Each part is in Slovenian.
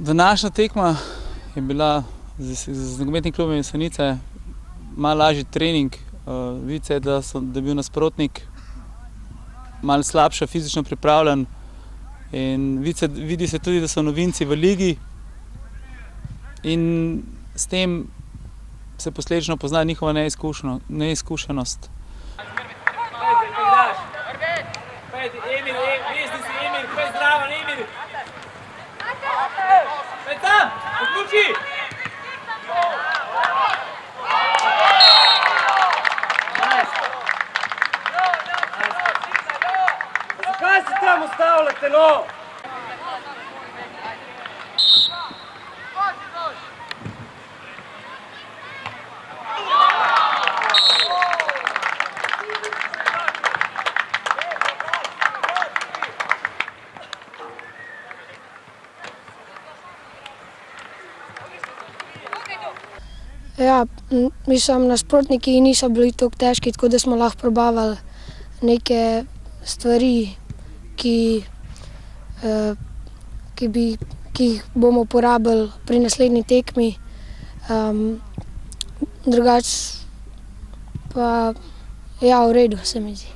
Današnja tekma je bila z nogometnim klubom Jesenice malo lažji trening. Vidi se, da je bil nasprotnik malo slabše fizično pripravljen in vidi se tudi, da so novinci v ligi in s tem se posledično pozna njihova neizkušenost. Zakaj se tam ustavljate, no? Ja, mislim, nasprotniki niso bili tako težki, tako da smo lahko probavali neke stvari, ki jih bomo uporabili pri naslednji tekmi. Drugače pa ja, v redu se mi zdi.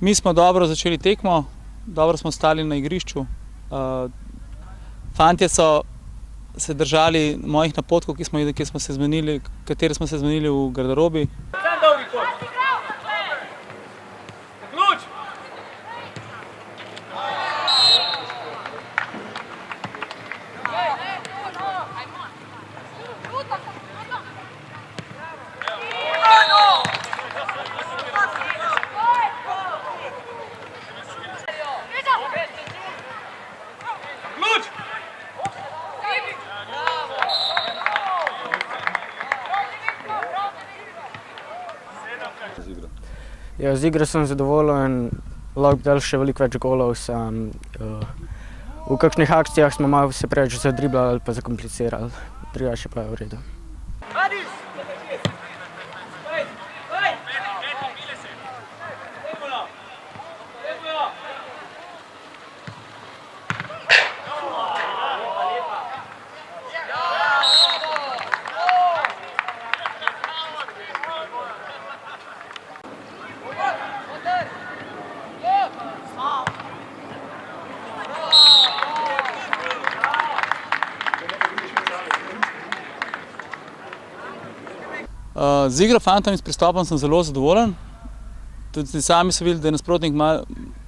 Mi smo dobro začeli tekmo, dobro smo stali na igrišču. Fantje so se držali mojih napotkov, katere smo se zmenili v garderobi. Ja, z igro sem zadovoljen, lahko bi dali še veliko več golov. V kakšnih akcijah smo malo se preveč zadriblali ali pa zakomplicirali, drugače pa je v redu. Z igro fantom in s pristopom sem zelo zadovoljen. Tudi sami so videli, da je nasprotnik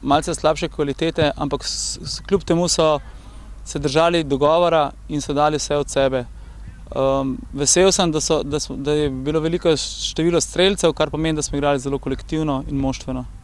malce slabše kvalitete, ampak kljub temu so se držali dogovora in so dali vse od sebe. Vesel sem, da je bilo veliko število strelcev, kar pomeni, da smo igrali zelo kolektivno in moštveno.